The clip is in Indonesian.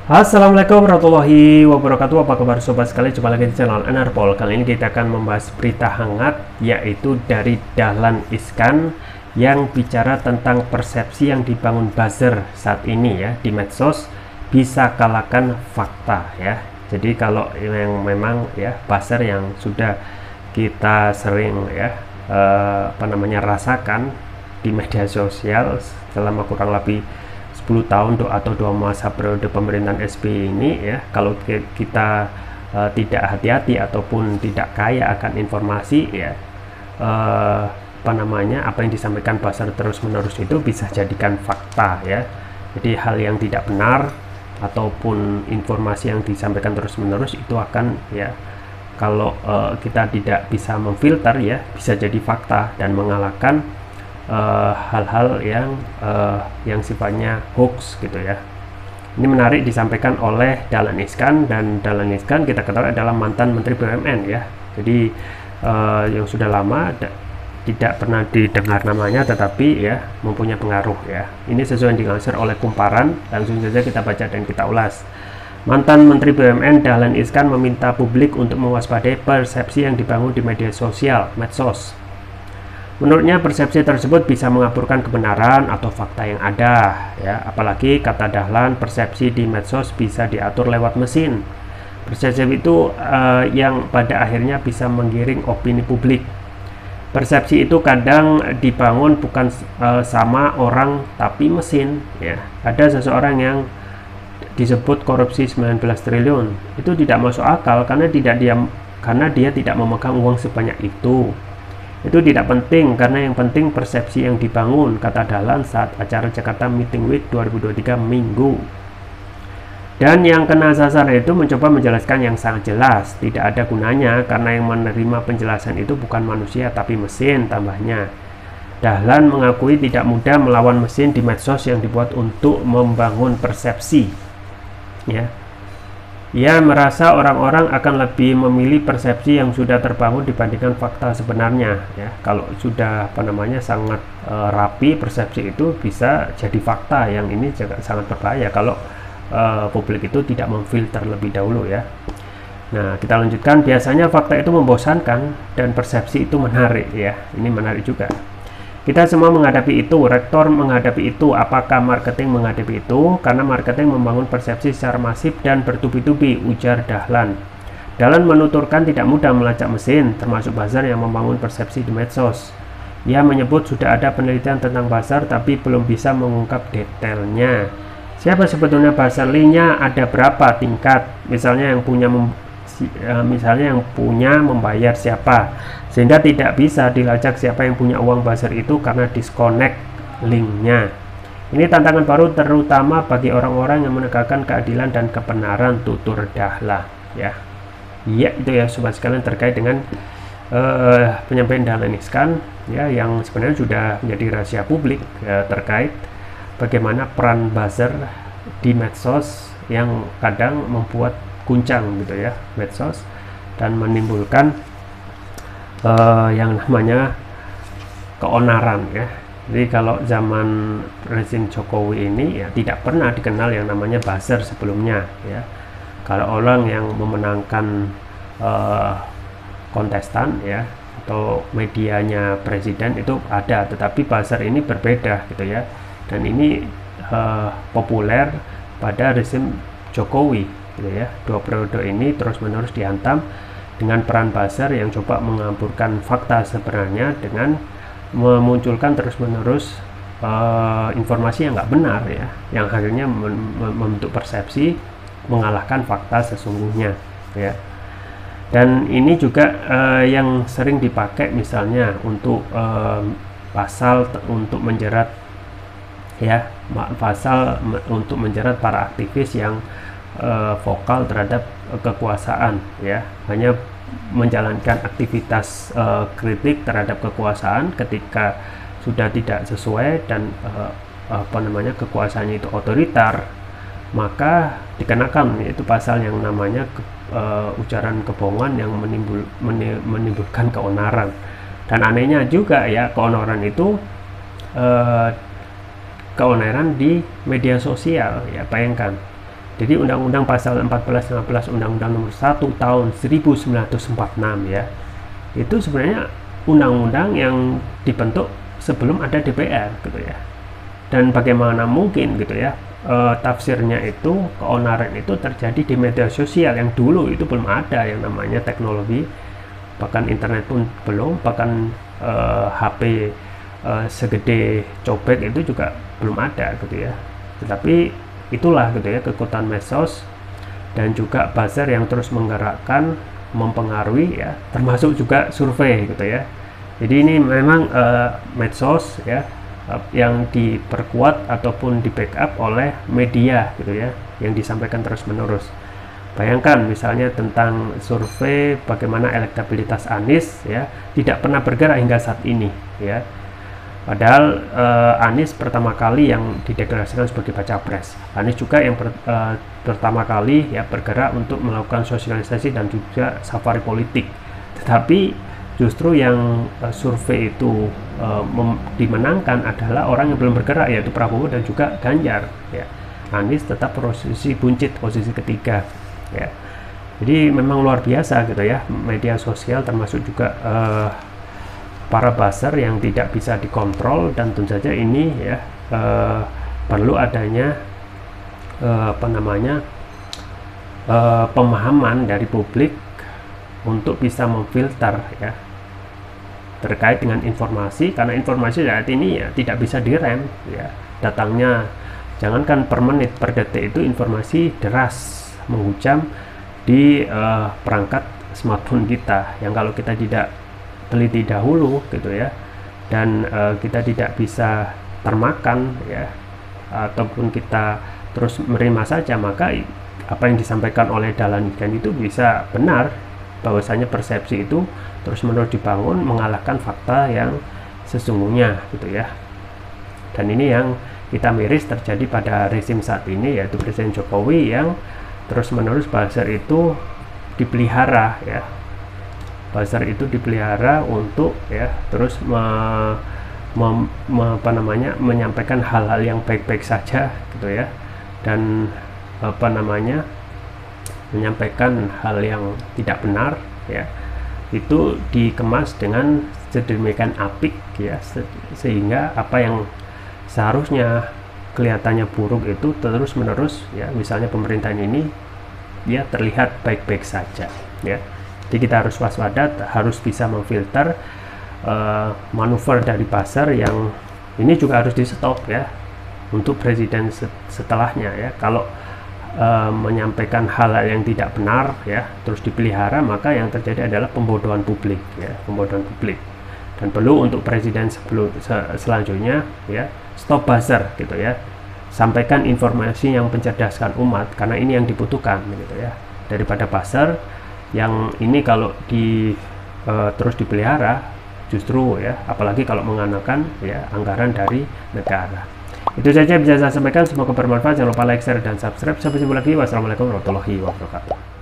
Assalamualaikum warahmatullahi wabarakatuh. Apa kabar sobat sekalian? Jumpa lagi di channel Enerpol. Kali ini kita akan membahas berita hangat, yaitu dari Dahlan Iskan yang bicara tentang persepsi yang dibangun buzzer saat ini ya di medsos bisa kalahkan fakta ya. Jadi kalau yang memang ya buzzer yang sudah kita sering ya rasakan di media sosial selama kurang lebih 10 tahun atau 2 masa periode pemerintahan SBY ini ya, kalau kita tidak hati-hati ataupun tidak kaya akan informasi ya, apa yang disampaikan buzzer terus-menerus itu bisa jadikan fakta ya. Jadi hal yang tidak benar ataupun informasi yang disampaikan terus-menerus itu akan ya, kalau kita tidak bisa memfilter ya, bisa jadi fakta dan mengalahkan hal-hal yang sifatnya hoax gitu ya. Ini menarik disampaikan oleh Dahlan Iskan, dan Dahlan Iskan kita ketahui adalah mantan Menteri BUMN ya. Jadi yang sudah lama tidak pernah didengar namanya, tetapi ya mempunyai pengaruh ya. Ini sesuai yang dilansir oleh Kumparan, langsung saja kita baca dan kita ulas. Mantan Menteri BUMN Dahlan Iskan meminta publik untuk mewaspadai persepsi yang dibangun di media sosial, medsos. Menurutnya persepsi tersebut bisa mengaburkan kebenaran atau fakta yang ada ya, apalagi kata Dahlan, persepsi di medsos bisa diatur lewat mesin. Persepsi itu yang pada akhirnya bisa menggiring opini publik. Persepsi itu kadang dibangun bukan sama orang tapi mesin ya. Ada seseorang yang disebut korupsi 19 triliun. Itu tidak masuk akal karena dia tidak memegang uang sebanyak itu. Itu tidak penting karena yang penting persepsi yang dibangun, kata Dahlan saat acara Jakarta Meeting Week 2023 Minggu. Dan yang kena sasar itu mencoba menjelaskan yang sangat jelas, tidak ada gunanya karena yang menerima penjelasan itu bukan manusia tapi mesin, tambahnya. Dahlan mengakui tidak mudah melawan mesin di medsos yang dibuat untuk membangun persepsi ya. Ia merasa orang-orang akan lebih memilih persepsi yang sudah terbangun dibandingkan fakta sebenarnya ya. Kalau sudah sangat rapi persepsi itu bisa jadi fakta, yang ini juga sangat berbahaya kalau publik itu tidak memfilter lebih dahulu ya. Nah, kita lanjutkan. Biasanya fakta itu membosankan dan persepsi itu menarik ya. Ini menarik juga. Kita semua menghadapi itu, rektor menghadapi itu, apakah marketing menghadapi itu? Karena marketing membangun persepsi secara masif dan bertubi-tubi, ujar Dahlan. Dahlan menuturkan tidak mudah melacak mesin, termasuk buzzer yang membangun persepsi di medsos. Ia menyebut sudah ada penelitian tentang buzzer tapi belum bisa mengungkap detailnya. Siapa sebetulnya buzzer-nya, ada berapa tingkat, misalnya yang punya membayar siapa, sehingga tidak bisa dilacak siapa yang punya uang buzzer itu karena disconnect linknya. Ini tantangan baru terutama bagi orang-orang yang menegakkan keadilan dan kebenaran, tutur Dahlan ya. Iya, itu ya sobat sekalian terkait dengan penyampaian Dahlan Iskan ya, yang sebenarnya sudah menjadi rahasia publik ya, terkait bagaimana peran buzzer di medsos yang kadang membuat guncang gitu ya medsos dan menimbulkan yang namanya keonaran ya. Jadi kalau zaman rezim Jokowi ini ya tidak pernah dikenal yang namanya buzzer sebelumnya ya. Kalau orang yang memenangkan kontestan ya atau medianya presiden itu ada, tetapi buzzer ini berbeda gitu ya. Dan ini populer pada rezim Jokowi gitu ya. 2 periode ini terus-menerus dihantam dengan peran buzzer yang coba mengaburkan fakta sebenarnya dengan memunculkan terus-menerus informasi yang nggak benar ya, yang akhirnya membentuk persepsi mengalahkan fakta sesungguhnya ya. Dan ini juga yang sering dipakai misalnya untuk pasal untuk menjerat ya, pasal untuk menjerat para aktivis yang vokal terhadap kekuasaan ya, hanya menjalankan aktivitas kritik terhadap kekuasaan ketika sudah tidak sesuai dan kekuasaannya itu otoriter, maka dikenakan yaitu pasal yang namanya ujaran kebohongan yang menimbulkan keonaran. Dan anehnya juga ya, keonaran itu keonaran di media sosial ya. Bayangkan Jadi Undang-Undang Pasal 1415 Undang-Undang Nomor 1 Tahun 1946 ya, itu sebenarnya undang-undang yang dibentuk sebelum ada DPR gitu ya. Dan bagaimana mungkin gitu ya, tafsirnya itu, keonaran itu terjadi di media sosial yang dulu itu belum ada yang namanya teknologi, bahkan internet pun belum, bahkan HP segede cobek itu juga belum ada gitu ya. Tetapi itulah gitu ya, kekuatan medsos dan juga buzzer yang terus menggerakkan, mempengaruhi ya, termasuk juga survei gitu ya. Jadi ini memang medsos ya, yang diperkuat ataupun di backup oleh media gitu ya, yang disampaikan terus menerus. Bayangkan misalnya tentang survei bagaimana elektabilitas Anies ya, tidak pernah bergerak hingga saat ini ya. Padahal Anies pertama kali yang dideklarasikan sebagai baca pres. Anies juga yang pertama kali ya bergerak untuk melakukan sosialisasi dan juga safari politik. Tetapi justru yang survei itu dimenangkan adalah orang yang belum bergerak, yaitu Prabowo dan juga Ganjar. Ya. Anies tetap posisi buncit, posisi ketiga. Ya. Jadi memang luar biasa gitu ya, media sosial termasuk juga para buzzer yang tidak bisa dikontrol, dan tentu saja ini ya perlu adanya pemahaman dari publik untuk bisa memfilter ya terkait dengan informasi, karena informasi saat ini ya tidak bisa direm ya, datangnya jangankan per menit, per detik itu informasi deras menghujam di perangkat smartphone kita, yang kalau kita tidak teliti dahulu gitu ya, dan kita tidak bisa termakan ya, ataupun kita terus menerima saja, maka apa yang disampaikan oleh Dahlan Iskan itu bisa benar, bahwasanya persepsi itu terus menerus dibangun mengalahkan fakta yang sesungguhnya gitu ya. Dan ini yang kita miris terjadi pada rezim saat ini, yaitu Presiden Jokowi yang terus menerus buzzer itu dipelihara ya. Buzzer itu dipelihara untuk ya terus menyampaikan hal-hal yang baik-baik saja gitu ya, dan menyampaikan hal yang tidak benar ya, itu dikemas dengan sedemikian apik ya, sehingga apa yang seharusnya kelihatannya buruk itu terus menerus ya, misalnya pemerintahan ini ya terlihat baik-baik saja ya. Jadi kita harus waspada, harus bisa memfilter manuver dari buzzer yang ini juga harus di stop ya, untuk presiden setelahnya ya. Kalau menyampaikan hal-hal yang tidak benar ya terus dipelihara, maka yang terjadi adalah pembodohan publik ya, pembodohan publik. Dan perlu untuk presiden selanjutnya ya, stop buzzer gitu ya, sampaikan informasi yang mencerdaskan umat, karena ini yang dibutuhkan gitu ya, daripada buzzer yang ini kalau terus dipelihara justru ya, apalagi kalau menggunakan ya anggaran dari negara. Itu saja bisa saya sampaikan, semoga bermanfaat. Jangan lupa like, share, dan subscribe. Sampai jumpa lagi. Wassalamualaikum warahmatullahi wabarakatuh.